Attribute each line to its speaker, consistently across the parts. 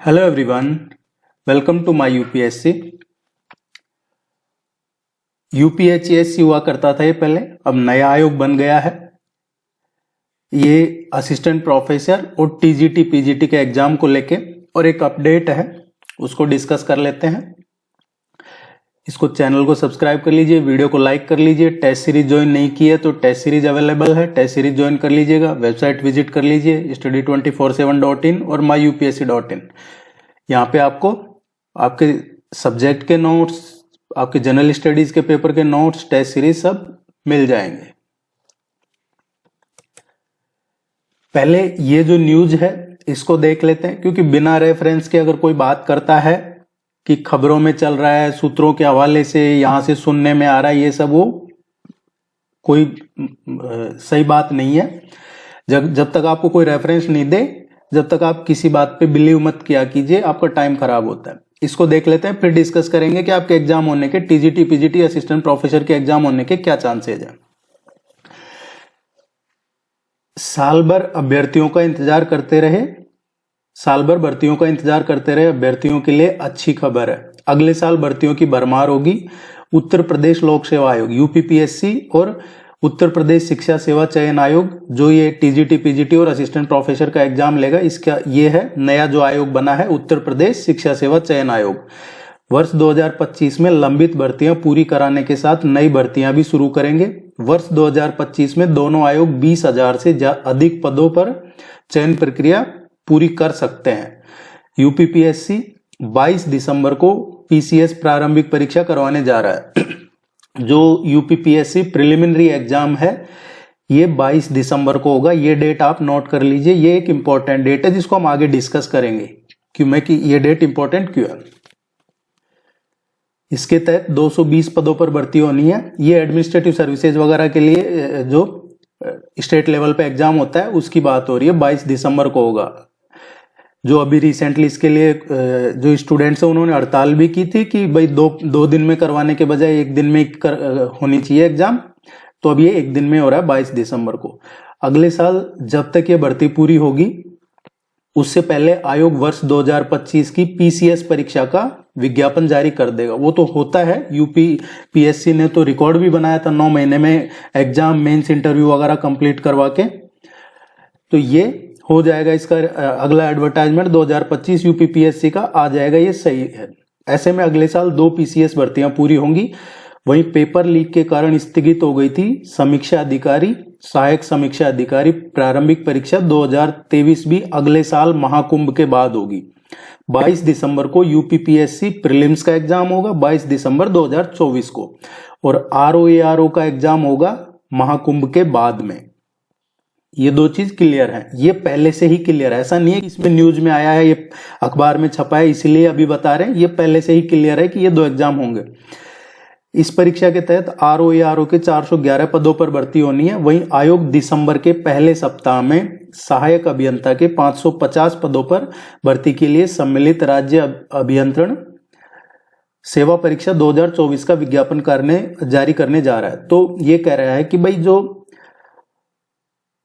Speaker 1: Hello everyone, welcome to my UPSC. UPHSC हुआ करता था ये पहले, अब नया आयोग बन गया है। ये असिस्टेंट प्रोफेसर और टीजीटी पीजीटी के एग्जाम को लेके और एक अपडेट है, उसको डिस्कस कर लेते हैं। इसको चैनल को सब्सक्राइब कर लीजिए, वीडियो को लाइक कर लीजिए। टेस्ट सीरीज ज्वाइन नहीं की है तो टेस्ट सीरीज अवेलेबल है, टेस्ट सीरीज ज्वाइन कर लीजिएगा। वेबसाइट विजिट कर लीजिए study247.in और myupsc.in। यहाँ पे आपको आपके सब्जेक्ट के नोट्स, आपके जनरल स्टडीज के पेपर के नोट्स, टेस्ट सीरीज सब मिल जाएंगे। पहले ये जो न्यूज है इसको देख लेते हैं, क्योंकि बिना रेफरेंस के अगर कोई बात करता है कि खबरों में चल रहा है, सूत्रों के हवाले से, यहां से सुनने में आ रहा है, ये सब वो कोई सही बात नहीं है। जब तक आपको कोई रेफरेंस नहीं दे, जब तक आप किसी बात पे बिलीव मत किया कीजिए, आपका टाइम खराब होता है। इसको देख लेते हैं, फिर डिस्कस करेंगे कि आपके एग्जाम होने के, टीजीटी पीजीटी असिस्टेंट प्रोफेसर के एग्जाम होने के क्या चांसेज है। साल भर अभ्यर्थियों का इंतजार करते रहे, साल भर भर्तियों का इंतजार करते रहे अभ्यर्थियों के लिए अच्छी खबर है। अगले साल भर्तियों की भरमार होगी। उत्तर प्रदेश लोक सेवा आयोग यूपीपीएससी और उत्तर प्रदेश शिक्षा सेवा चयन आयोग, जो ये टीजीटी पीजीटी और असिस्टेंट प्रोफेसर का एग्जाम लेगा, इसका ये है नया जो आयोग बना है, उत्तर प्रदेश शिक्षा सेवा चयन आयोग। वर्ष 2025 में लंबित भर्तियां पूरी कराने के साथ नई भर्तियां भी शुरू करेंगे। वर्ष 2025 में दोनों आयोग 20,000 से अधिक पदों पर चयन प्रक्रिया पूरी कर सकते हैं। यूपीपीएससी 22 दिसंबर को पीसीएस प्रारंभिक परीक्षा करवाने जा रहा है। जो यूपीपीएससी प्रिलिमिनरी एग्जाम है ये 22 दिसंबर को होगा। ये डेट आप नोट कर लीजिए, ये एक इंपॉर्टेंट डेट है जिसको हम आगे डिस्कस करेंगे कि ये डेट इंपॉर्टेंट क्यों है। इसके तहत 220 पदों पर भर्ती होनी है। ये एडमिनिस्ट्रेटिव सर्विसेज वगैरह के लिए जो स्टेट लेवल पे एग्जाम होता है उसकी बात हो रही है। 22 दिसंबर को होगा। जो अभी रिसेंटली इसके लिए जो स्टूडेंट्स हैं उन्होंने हड़ताल भी की थी कि भाई दो दिन में करवाने के बजाय एक दिन में होनी चाहिए एग्जाम, तो अब ये एक दिन में हो रहा है 22 दिसंबर को। अगले साल जब तक ये भर्ती पूरी होगी, उससे पहले आयोग वर्ष 2025 की पीसीएस परीक्षा का विज्ञापन जारी कर देगा। वो तो होता है, यूपीपीएससी ने तो रिकॉर्ड भी बनाया था 9 महीने में एग्जाम, मेंस, इंटरव्यू वगैरह कंप्लीट करवा के। तो ये हो जाएगा, इसका अगला एडवर्टाइजमेंट 2025 यूपीपीएससी का आ जाएगा, ये सही है। ऐसे में अगले साल 2 पीसीएस भर्तियां पूरी होंगी। वहीं पेपर लीक के कारण स्थगित हो गई थी समीक्षा अधिकारी, सहायक समीक्षा अधिकारी प्रारंभिक परीक्षा 2023 भी अगले साल महाकुंभ के बाद होगी। 22 दिसंबर को यूपीपीएससी प्रीलिम्स का एग्जाम होगा, 22 दिसंबर 2024 को, और आरओ का एग्जाम होगा महाकुंभ के बाद में। ये 2 चीज क्लियर है, ये पहले से ही क्लियर है। ऐसा नहीं है कि इसमें न्यूज में आया है, ये अखबार में छपा है इसलिए अभी बता रहे हैं। ये पहले से ही क्लियर है कि ये 2 एग्जाम होंगे। इस परीक्षा के तहत आरओ के 411 पदों पर भर्ती होनी है। वहीं आयोग दिसंबर के पहले सप्ताह में सहायक अभियंता के 550 पदों पर भर्ती के लिए सम्मिलित राज्य अभियंत्रण सेवा परीक्षा 2024 का विज्ञापन जारी करने जा रहा है। तो ये कह रहा है कि भाई जो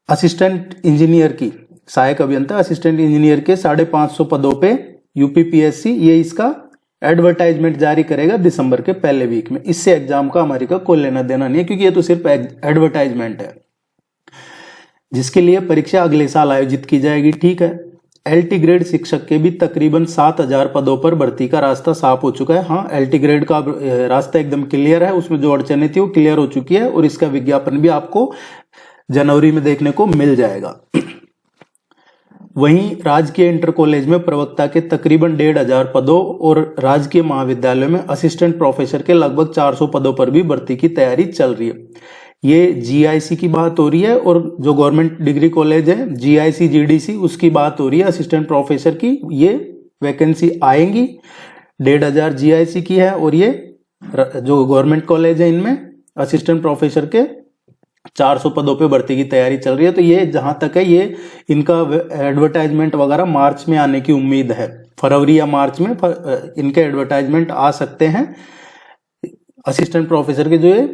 Speaker 1: असिस्टेंट इंजीनियर की, सहायक अभियंता असिस्टेंट इंजीनियर के 550 पदों पे यूपीपीएससी ये इसका एडवर्टाइजमेंट जारी करेगा दिसंबर के पहले वीक में। इससे एग्जाम का हमारे का कोई लेना देना नहीं है, क्योंकि ये तो सिर्फ एडवर्टाइजमेंट है, जिसके लिए परीक्षा अगले साल आयोजित की जाएगी। ठीक है। एलटी ग्रेड शिक्षक के भी तकरीबन 7,000 पदों पर भर्ती का रास्ता साफ हो चुका है। हाँ, एलटी ग्रेड का रास्ता एकदम क्लियर है, उसमें जो अड़चने थी वो क्लियर हो चुकी है, और इसका विज्ञापन भी आपको जनवरी में देखने को मिल जाएगा। वहीं राजकीय इंटर कॉलेज में प्रवक्ता के तकरीबन 1,500 पदों और राजकीय महाविद्यालयों में असिस्टेंट प्रोफेसर के लगभग 400 पदों पर भी भर्ती की तैयारी चल रही है। ये जीआईसी की बात हो रही है, और जो गवर्नमेंट डिग्री कॉलेज है जीआईसी जीडीसी, उसकी बात हो रही है असिस्टेंट प्रोफेसर की। ये वैकेंसी आएंगी, 1,500 जीआईसी की है, और ये जो गवर्नमेंट कॉलेज है इनमें असिस्टेंट प्रोफेसर के 400 पदों पे भर्ती की तैयारी चल रही है। तो ये जहां तक है, ये इनका एडवर्टाइजमेंट वगैरह मार्च में आने की उम्मीद है। फरवरी या मार्च में इनके एडवर्टाइजमेंट आ सकते हैं। असिस्टेंट प्रोफेसर के जो है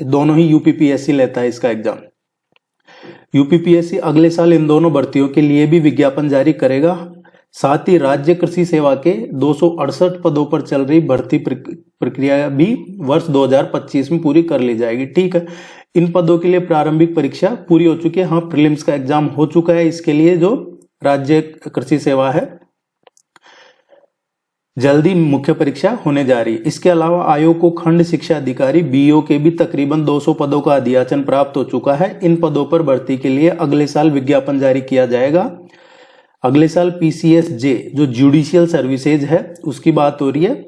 Speaker 1: दोनों ही यूपीपीएससी लेता है इसका एग्जाम। यूपीपीएससी अगले साल इन दोनों भर्तियों के लिए भी विज्ञापन जारी करेगा। साथ ही राज्य कृषि सेवा के 268 पदों पर चल रही भर्ती प्रक्रिया भी वर्ष 2025 में पूरी कर ली जाएगी। ठीक है, इन पदों के लिए प्रारंभिक परीक्षा पूरी हो चुकी है। हाँ, प्रीलिम्स का एग्जाम हो चुका है इसके लिए जो राज्य कृषि सेवा है। जल्दी मुख्य परीक्षा होने जा रही है। इसके अलावा आयोग को खंड शिक्षा अधिकारी बीओ के भी तकरीबन 200 पदों का अधियाचन प्राप्त हो चुका है। इन पदों पर भर्ती के लिए अगले साल विज्ञापन जारी किया जाएगा। अगले साल पीसीएसजे जो जुडिशियल सर्विसेज है उसकी बात हो रही है,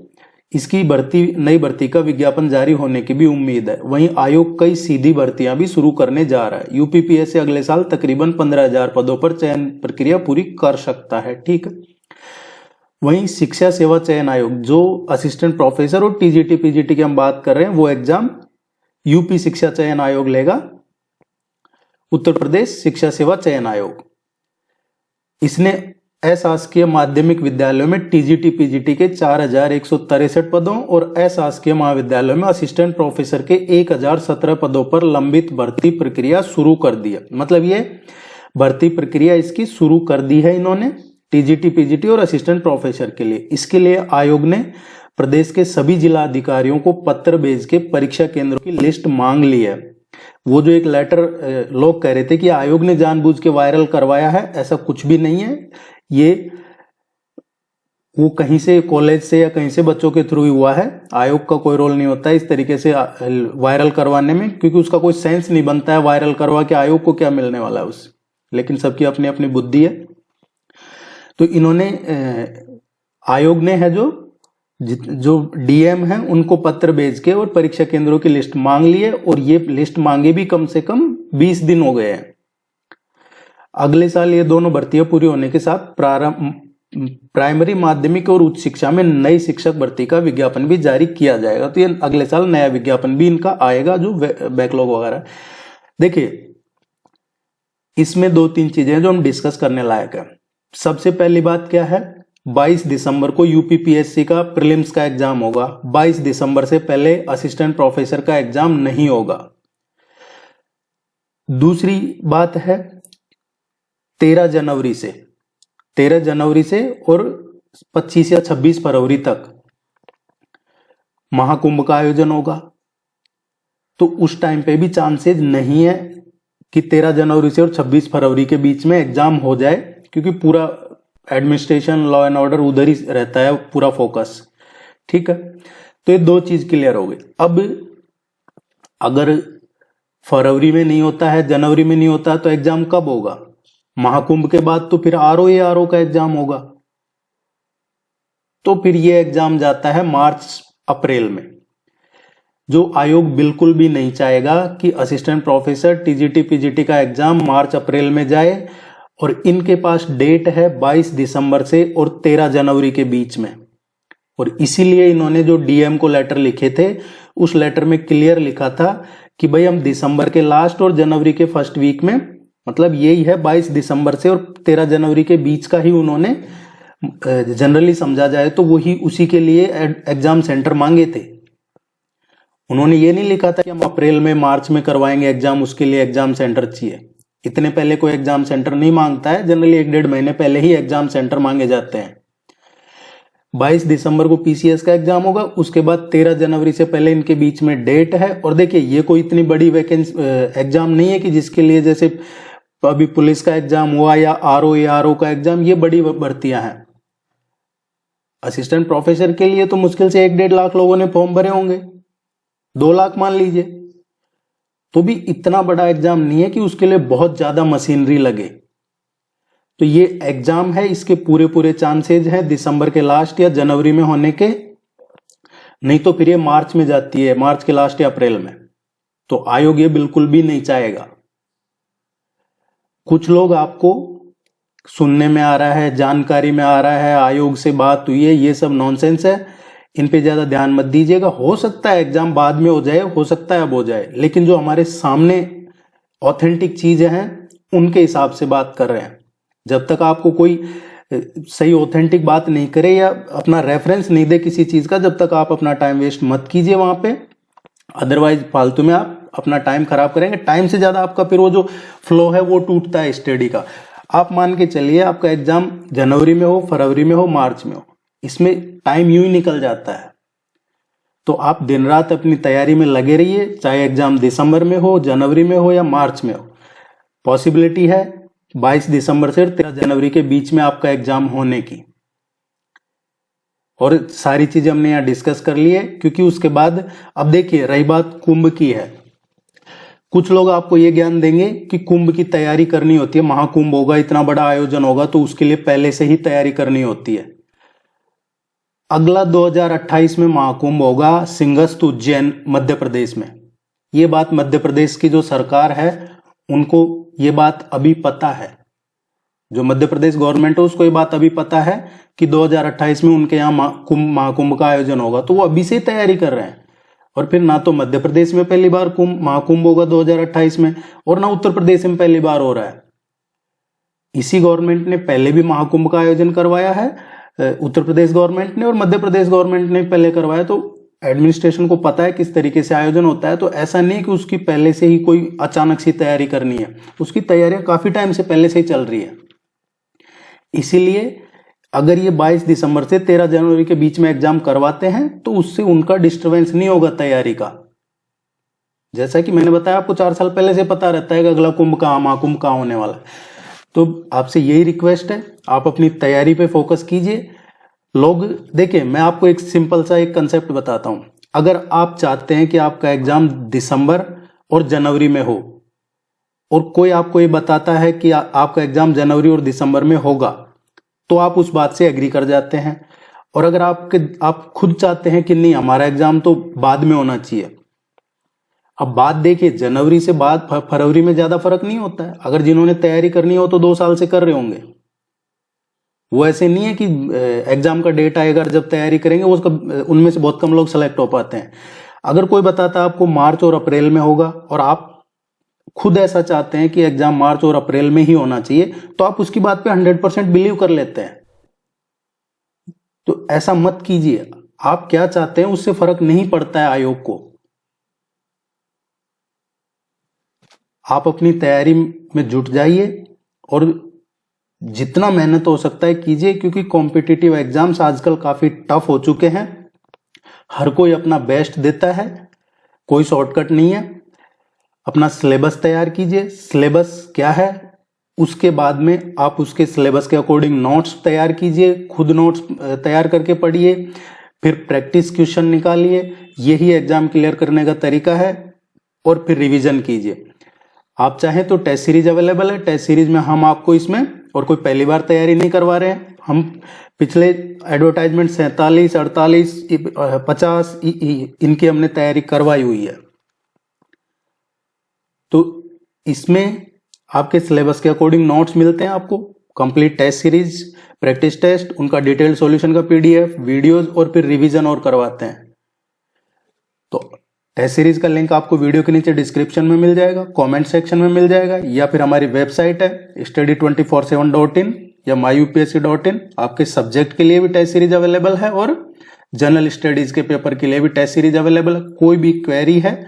Speaker 1: इसकी नई भर्ती का विज्ञापन जारी होने की भी उम्मीद है। वहीं आयोग कई सीधी भर्तियां भी शुरू करने जा रहा है। यूपीपीएससी अगले साल तकरीबन 15,000 पदों पर चयन प्रक्रिया पूरी कर सकता है। ठीक है, वहीं शिक्षा सेवा चयन आयोग जो असिस्टेंट प्रोफेसर और टीजीटी पीजीटी की हम बात कर रहे हैं, वो एग्जाम यूपी शिक्षा चयन आयोग लेगा, उत्तर प्रदेश शिक्षा सेवा चयन आयोग। इसने अशासकीय माध्यमिक विद्यालयों में टीजीटी पीजीटी के 4,163 पदों और अशासकीय महाविद्यालयों में असिस्टेंट प्रोफेसर के 1,017 पदों पर लंबित भर्ती प्रक्रिया शुरू कर दी है। मतलब ये भर्ती प्रक्रिया इसकी शुरू कर दी है इन्होंने टीजीटी पीजीटी और असिस्टेंट प्रोफेसर के लिए। इसके लिए आयोग ने प्रदेश के सभी जिला अधिकारियों को पत्र भेज के परीक्षा केंद्रों की लिस्ट मांग ली है। वो जो एक लेटर लोग कह रहे थे कि आयोग ने जानबूझ के वायरल करवाया है, ऐसा कुछ भी नहीं है। ये वो कहीं से कॉलेज से या कहीं से बच्चों के थ्रू ही हुआ है। आयोग का कोई रोल नहीं होता है इस तरीके से वायरल करवाने में, क्योंकि उसका कोई सेंस नहीं बनता है। वायरल करवा के आयोग को क्या मिलने वाला है उससे, लेकिन सबकी अपनी अपनी बुद्धि है। तो इन्होंने आयोग ने है जो डीएम है उनको पत्र भेज के और परीक्षा केंद्रों की लिस्ट मांग ली है, और ये लिस्ट मांगे भी कम से कम 20 दिन हो गए हैं। अगले साल ये दोनों भर्तियां पूरी होने के साथ प्राइमरी माध्यमिक और उच्च शिक्षा में नई शिक्षक भर्ती का विज्ञापन भी जारी किया जाएगा। तो ये अगले साल नया विज्ञापन भी इनका आएगा जो बैकलॉग वगैरह। देखिए, इसमें 2-3 चीजें जो हम डिस्कस करने लायक है। सबसे पहली बात क्या है, 22 दिसंबर को यूपीपीएससी का प्रीलिम्स का एग्जाम होगा। 22 दिसंबर से पहले असिस्टेंट प्रोफेसर का एग्जाम नहीं होगा। दूसरी बात है 13 जनवरी से और 25 या 26 फरवरी तक महाकुंभ का आयोजन होगा। तो उस टाइम पे भी चांसेस नहीं है कि 13 जनवरी से और 26 फरवरी के बीच में एग्जाम हो जाए, क्योंकि पूरा एडमिनिस्ट्रेशन लॉ एंड ऑर्डर उधर ही रहता है पूरा फोकस। ठीक है, तो ये 2 चीज क्लियर हो गई। अब अगर फरवरी में नहीं होता है, जनवरी में नहीं होता है, तो एग्जाम कब होगा? महाकुंभ के बाद तो फिर आरओ का एग्जाम होगा। तो फिर ये एग्जाम जाता है मार्च अप्रैल में, जो आयोग बिल्कुल भी नहीं चाहेगा कि असिस्टेंट प्रोफेसर टीजीटी पीजीटी का एग्जाम मार्च अप्रैल में जाए। और इनके पास डेट है 22 दिसंबर से और 13 जनवरी के बीच में। और इसीलिए इन्होंने जो डीएम को लेटर लिखे थे, उस लेटर में क्लियर लिखा था कि भाई हम दिसंबर के लास्ट और जनवरी के फर्स्ट वीक में, मतलब यही है 22 दिसंबर से और 13 जनवरी के बीच का ही उन्होंने जनरली समझा जाए तो वही उसी के लिए एग्जाम सेंटर मांगे थे। उन्होंने ये नहीं लिखा था कि हम अप्रैल में मार्च में करवाएंगे एग्जाम, उसके लिए एग्जाम सेंटर चाहिए। इतने पहले कोई एग्जाम सेंटर नहीं मांगता है, जनरली 1-1.5 महीने पहले ही एग्जाम सेंटर मांगे जाते हैं। 22 दिसंबर को पीसीएस का एग्जाम होगा, उसके बाद 13 जनवरी से पहले इनके बीच में डेट है। और देखिए, ये कोई इतनी बड़ी वैकेंसी एग्जाम नहीं है कि जिसके लिए जैसे अभी पुलिस का एग्जाम हुआ या आरओ का एग्जाम, ये बड़ी भर्तियां हैं। असिस्टेंट प्रोफेसर के लिए तो मुश्किल से 1-1.5 लाख लोगों ने फॉर्म भरे होंगे, 2 लाख मान लीजिए, तो भी इतना बड़ा एग्जाम नहीं है कि उसके लिए बहुत ज्यादा मशीनरी लगे। तो ये एग्जाम है, इसके पूरे चांसेस हैं दिसंबर के लास्ट या जनवरी में होने के, नहीं तो फिर ये मार्च में जाती है, मार्च के लास्ट या अप्रैल में। तो आयोग ये बिल्कुल भी नहीं चाहेगा। कुछ लोग आपको सुनने में आ रहा है, जानकारी में आ रहा है, आयोग से बात हुई है, ये सब नॉनसेंस है, इन पे ज्यादा ध्यान मत दीजिएगा। हो सकता है एग्जाम बाद में हो जाए, हो सकता है अब हो जाए, लेकिन जो हमारे सामने ऑथेंटिक चीजें हैं उनके हिसाब से बात कर रहे हैं। जब तक आपको कोई सही ऑथेंटिक बात नहीं करे या अपना रेफरेंस नहीं दे किसी चीज का, जब तक आप अपना टाइम वेस्ट मत कीजिए वहां पे। अदरवाइज फालतू में आप अपना टाइम खराब करेंगे। टाइम से ज्यादा आपका फिर वो जो फ्लो है वो टूटता है स्टडी का। आप मान के चलिए आपका एग्जाम जनवरी में हो, फरवरी में हो, मार्च में हो, इसमें टाइम यूं ही निकल जाता है। तो आप दिन रात अपनी तैयारी में लगे रहिए, चाहे एग्जाम दिसंबर में हो, जनवरी में हो या मार्च में हो। पॉसिबिलिटी है 22 दिसंबर से 13 जनवरी के बीच में आपका एग्जाम होने की। और सारी चीजें हमने यहाँ डिस्कस कर ली है, क्योंकि उसके बाद अब देखिए रही बात कुंभ की है। कुछ लोग आपको ये ज्ञान देंगे कि कुंभ की तैयारी करनी होती है, महाकुंभ होगा, इतना बड़ा आयोजन होगा, तो उसके लिए पहले से ही तैयारी करनी होती है। अगला 2028 में महाकुंभ होगा सिंगस्त उज्जैन मध्य प्रदेश में। ये बात मध्य प्रदेश की जो सरकार है उनको ये बात अभी पता है, जो मध्य प्रदेश गवर्नमेंट है उसको ये बात अभी पता है कि 2028 में उनके यहाँ महाकुंभ का आयोजन होगा, तो वो अभी से ही तैयारी कर रहे हैं। और फिर ना तो मध्य प्रदेश में पहली बार महाकुंभ होगा 2028 में, और ना उत्तर प्रदेश में पहली बार हो रहा है। इसी गवर्नमेंट ने पहले भी महाकुंभ का आयोजन करवाया है, उत्तर प्रदेश गवर्नमेंट ने और मध्य प्रदेश गवर्नमेंट ने पहले करवाया। तो एडमिनिस्ट्रेशन को पता है किस तरीके से आयोजन होता है। तो ऐसा नहीं कि उसकी पहले से ही कोई अचानक सी तैयारी करनी है, उसकी तैयारियां काफी टाइम से पहले से ही चल रही है। इसीलिए अगर ये 22 दिसंबर से 13 जनवरी के बीच में एग्जाम करवाते हैं तो उससे उनका डिस्टरबेंस नहीं होगा तैयारी का। जैसा कि मैंने बताया आपको 4 साल पहले से पता रहता है कि अगला कुंभ कहाँ, महाकुंभ कहाँ होने वाला है। तो आपसे यही रिक्वेस्ट है, आप अपनी तैयारी पे फोकस कीजिए। लोग देखिए, मैं आपको एक सिंपल सा एक कंसेप्ट बताता हूं। अगर आप चाहते हैं कि आपका एग्जाम दिसंबर और जनवरी में हो, और कोई आपको ये बताता है कि आपका एग्जाम जनवरी और दिसंबर में होगा, तो आप उस बात से एग्री कर जाते हैं। और अगर आप खुद चाहते हैं कि नहीं हमारा एग्जाम तो बाद में होना चाहिए, अब बात देखिए जनवरी से बाद फरवरी में ज्यादा फर्क नहीं होता है। अगर जिन्होंने तैयारी करनी हो तो 2 साल से कर रहे होंगे। वो ऐसे नहीं है कि एग्जाम का डेट आएगा जब तैयारी करेंगे उसका उनमें से बहुत कम लोग सेलेक्ट हो पाते हैं। अगर कोई बताता है आपको मार्च और अप्रैल में होगा और आप खुद ऐसा चाहते हैं कि एग्जाम मार्च और अप्रैल में ही होना चाहिए, तो आप उसकी बात पे 100% बिलीव कर लेते हैं। तो ऐसा मत कीजिए। आप क्या चाहते हैं उससे फर्क नहीं पड़ता है आयोग को। आप अपनी तैयारी में जुट जाइए और जितना मेहनत हो सकता है कीजिए, क्योंकि कॉम्पिटिटिव एग्जाम्स आजकल काफी टफ हो चुके हैं। हर कोई अपना बेस्ट देता है, कोई शॉर्टकट नहीं है। अपना सिलेबस तैयार कीजिए। सिलेबस क्या है, उसके बाद में आप उसके सिलेबस के अकॉर्डिंग नोट्स तैयार कीजिए, खुद नोट्स तैयार करके पढ़िए, फिर प्रैक्टिस क्वेश्चन निकालिए। यही एग्जाम क्लियर करने का तरीका है। और फिर रिवीजन कीजिए। आप चाहें तो टेस्ट सीरीज अवेलेबल है। टेस्ट सीरीज में हम आपको इसमें और कोई पहली बार तैयारी नहीं करवा रहे हैं। हम पिछले एडवर्टाइजमेंट 47, 48, 50 इनकी हमने तैयारी करवाई हुई है। तो इसमें आपके सिलेबस के अकॉर्डिंग नोट्स मिलते हैं आपको, complete test series, practice test, उनका डिटेल सॉल्यूशन का पीडीएफ, वीडियोस, और फिर रिवीजन और करवाते हैं। तो टेस्ट सीरीज का लिंक आपको वीडियो के नीचे डिस्क्रिप्शन में मिल जाएगा, कमेंट सेक्शन में मिल जाएगा, या फिर हमारी वेबसाइट है study247.in या myupsc.in। आपके सब्जेक्ट के लिए भी टेस्ट सीरीज अवेलेबल है और जनरल स्टडीज के पेपर के लिए भी टेस्ट सीरीज अवेलेबल है। कोई भी क्वेरी है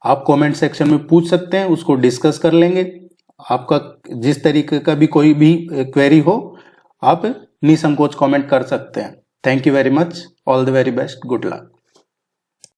Speaker 1: आप कमेंट सेक्शन में पूछ सकते हैं, उसको डिस्कस कर लेंगे। आपका जिस तरीके का भी कोई भी क्वेरी हो आप निसंकोच कमेंट कर सकते हैं। Thank you very much. All the very best. Good luck.